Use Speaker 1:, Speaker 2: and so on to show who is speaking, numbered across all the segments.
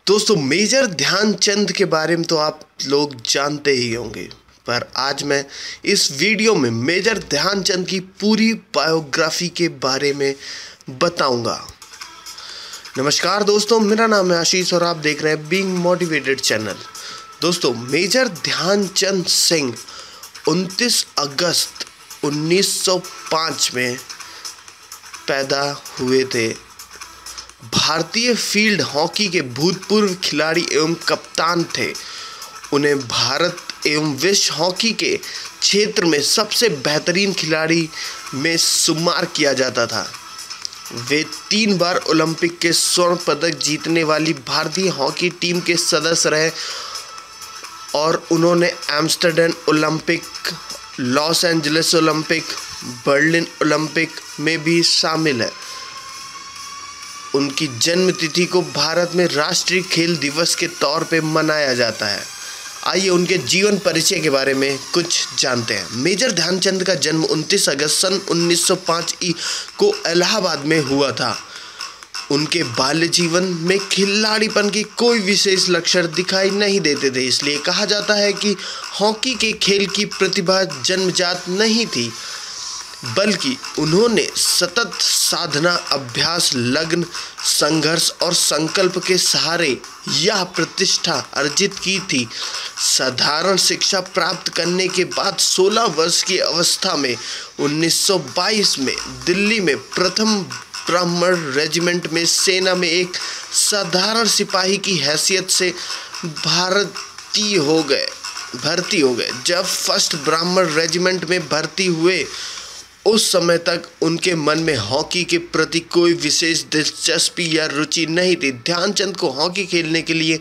Speaker 1: दोस्तों, मेजर ध्यानचंद के बारे में तो आप लोग जानते ही होंगे, पर आज मैं इस वीडियो में मेजर ध्यानचंद की पूरी बायोग्राफी के बारे में बताऊंगा। नमस्कार दोस्तों, मेरा नाम है आशीष और आप देख रहे हैं बीइंग मोटिवेटेड चैनल। दोस्तों, मेजर ध्यानचंद सिंह 29 अगस्त 1905 में पैदा हुए थे। भारतीय फील्ड हॉकी के भूतपूर्व खिलाड़ी एवं कप्तान थे। उन्हें भारत एवं विश्व हॉकी के क्षेत्र में सबसे बेहतरीन खिलाड़ी में शुमार किया जाता था। वे 3 बार ओलंपिक के स्वर्ण पदक जीतने वाली भारतीय हॉकी टीम के सदस्य रहे और उन्होंने Amsterdam Olympic, Los Angeles Olympic, Berlin Olympic में भी शामिल है। उनकी जन्म तिथि को भारत में राष्ट्रीय खेल दिवस के तौर पे मनाया जाता है। आइए उनके जीवन परिचय के बारे में कुछ जानते हैं। मेजर ध्यानचंद का जन्म 29 अगस्त सन 1905 को इलाहाबाद में हुआ था। उनके बाल्य जीवन में खिलाड़ीपन की कोई विशेष लक्षण दिखाई नहीं देते थे, इसलिए कहा जाता है कि हॉकी के खेल की प्रतिभा जन्मजात नहीं थी, बल्कि उन्होंने सतत साधना, अभ्यास, लगन, संघर्ष और संकल्प के सहारे यह प्रतिष्ठा अर्जित की थी। साधारण शिक्षा प्राप्त करने के बाद 16 वर्ष की अवस्था में 1922 में दिल्ली में प्रथम ब्राह्मण रेजिमेंट में सेना में एक साधारण सिपाही की हैसियत से भर्ती हो गए। जब फर्स्ट ब्राह्मण रेजिमेंट में भर्ती हुए, उस समय तक उनके मन में हॉकी के प्रति कोई विशेष दिलचस्पी या रुचि नहीं थी। ध्यानचंद को हॉकी खेलने के लिए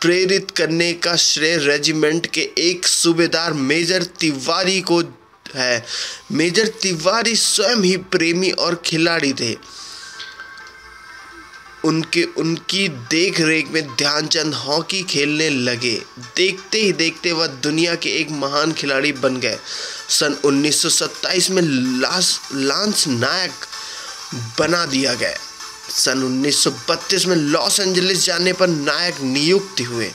Speaker 1: प्रेरित करने का श्रेय रेजिमेंट के एक सूबेदार मेजर तिवारी को है। मेजर तिवारी स्वयं ही प्रेमी और खिलाड़ी थे। उनकी देख रेख में ध्यानचंद हॉकी खेलने लगे। देखते ही देखते वह दुनिया के एक महान खिलाड़ी बन गए। सन 1927 में लांस नायक बना दिया गया। सन 1932 में लॉस एंजलिस जाने पर नायक नियुक्त हुए।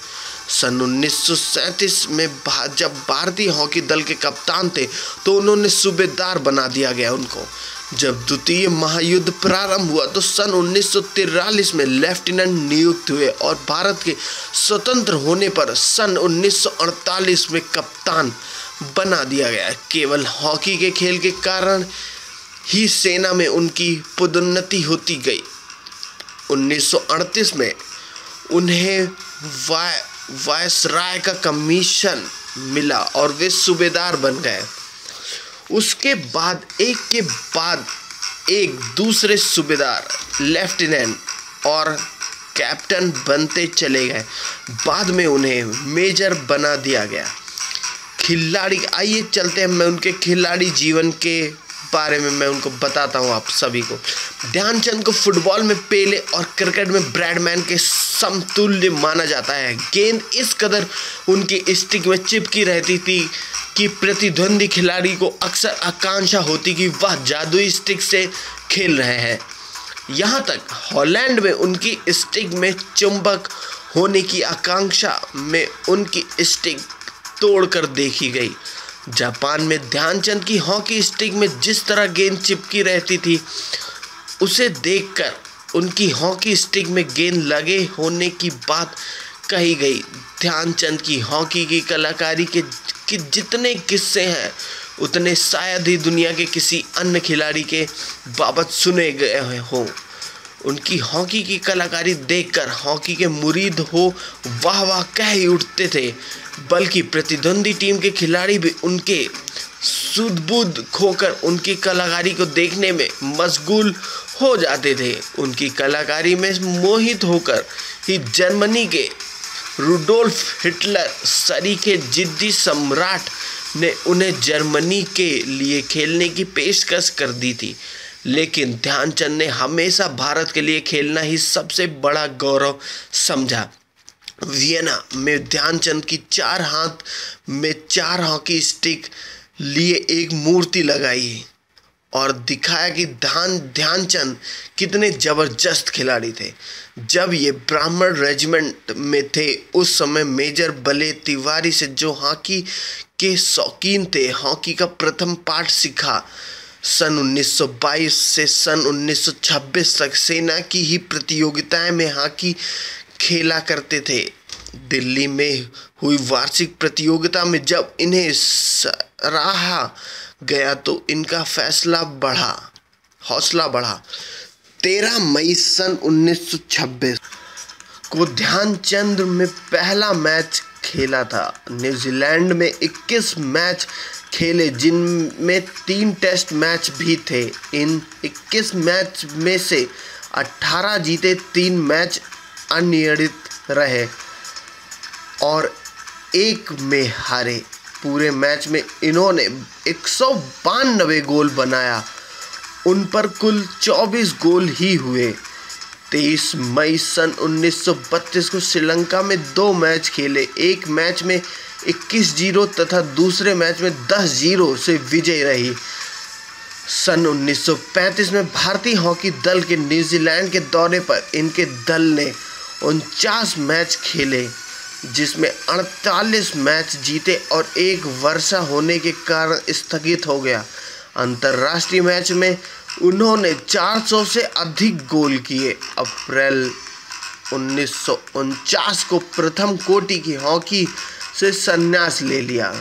Speaker 1: सन 1937 में जब भारतीय हॉकी दल के कप्तान थे तो उन्होंने सूबेदार बना दिया गया उनको। जब द्वितीय महायुद्ध प्रारंभ हुआ तो सन 1943 में लेफ्टिनेंट नियुक्त हुए और भारत के स्वतंत्र होने पर सन 1948 में कप्तान बना दिया गया। केवल हॉकी के खेल के कारण ही सेना में उनकी पदोन्नति होती गई। 1938 में उन्हें वायसराय का कमीशन मिला और वे सूबेदार बन गए। उसके बाद एक के बाद एक दूसरे सूबेदार, लेफ्टिनेंट और कैप्टन बनते चले गए। बाद में उन्हें मेजर बना दिया गया। आइए चलते हैं, मैं उनके खिलाड़ी जीवन के बारे में मैं उनको बताता हूँ आप सभी को। ध्यानचंद को फुटबॉल में पेले और क्रिकेट में ब्रैडमैन के समतुल्य माना जाता है। गेंद इस कदर उनकी स्टिक में चिपकी रहती थी कि प्रतिद्वंदी खिलाड़ी को अक्सर आकांक्षा होती कि वह जादुई स्टिक से खेल रहे हैं। यहाँ तक हॉलैंड में उनकी स्टिक में चुंबक होने की आकांक्षा में उनकी स्टिक तोड़कर देखी गई। जापान में ध्यानचंद की हॉकी स्टिक में जिस तरह गेंद चिपकी रहती थी, उसे देखकर उनकी हॉकी स्टिक में गेंद लगे होने की बात कही गई। ध्यानचंद की हॉकी की कलाकारी के जितने किस्से हैं उतने शायद ही दुनिया के किसी अन्य खिलाड़ी के बाबत सुने गए हों। उनकी हॉकी की कलाकारी देखकर हॉकी के मुरीद हो वाह वाह कह ही उठते थे, बल्कि प्रतिद्वंदी टीम के खिलाड़ी भी उनके सुध-बुध खोकर उनकी कलाकारी को देखने में मशगूल हो जाते थे। उनकी कलाकारी में मोहित होकर ही जर्मनी के रुडोल्फ हिटलर सरीखे जिद्दी सम्राट ने उन्हें जर्मनी के लिए खेलने की पेशकश कर दी थी। लेकिन ध्यानचंद ने हमेशा भारत के लिए खेलना ही सबसे बड़ा गौरव समझा। वियना में ध्यानचंद की 4 हाथ में 4 हॉकी स्टिक लिए एक मूर्ति लगाई और दिखाया कि ध्यानचंद कितने ज़बरदस्त खिलाड़ी थे। जब ये ब्राह्मण रेजिमेंट में थे उस समय मेजर बले तिवारी से, जो हॉकी के शौकीन थे, हॉकी का प्रथम पाठ सीखा। सन 1922 से सन 1926 तक सेना की ही प्रतियोगिताएं में हॉकी खेला करते थे। दिल्ली में हुई वार्षिक प्रतियोगिता में जब इन्हें सराहा गया तो इनका हौसला बढ़ा। 13 मई सन 1926 को ध्यानचंद में पहला मैच खेला था। न्यूजीलैंड में 21 मैच खेले, जिनमें 3 टेस्ट मैच भी थे। इन 21 मैच में से 18 जीते, 3 मैच अनिर्णित रहे और 1 में हारे। पूरे मैच में इन्होंने 192 गोल बनाया, उन पर कुल 24 गोल ही हुए। 23 मई सन 1932 को श्रीलंका में 2 मैच खेले। एक मैच में 21-0 तथा दूसरे मैच में 10-0 से विजय रही। सन 1935 में भारतीय हॉकी दल के न्यूजीलैंड के दौरे पर इनके दल ने 49 मैच खेले, जिसमें 48 मैच जीते और 1 वर्षा होने के कारण स्थगित हो गया। अंतर्राष्ट्रीय मैच में उन्होंने 400 से अधिक गोल किए। अप्रैल 1949 को प्रथम कोटि की हॉकी से संन्यास ले लिया।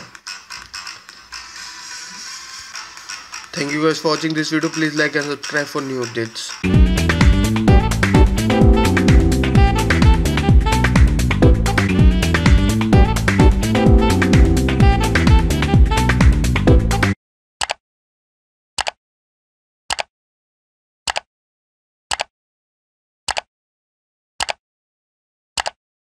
Speaker 2: Thank you guys for watching this video. Please like and subscribe for new updates.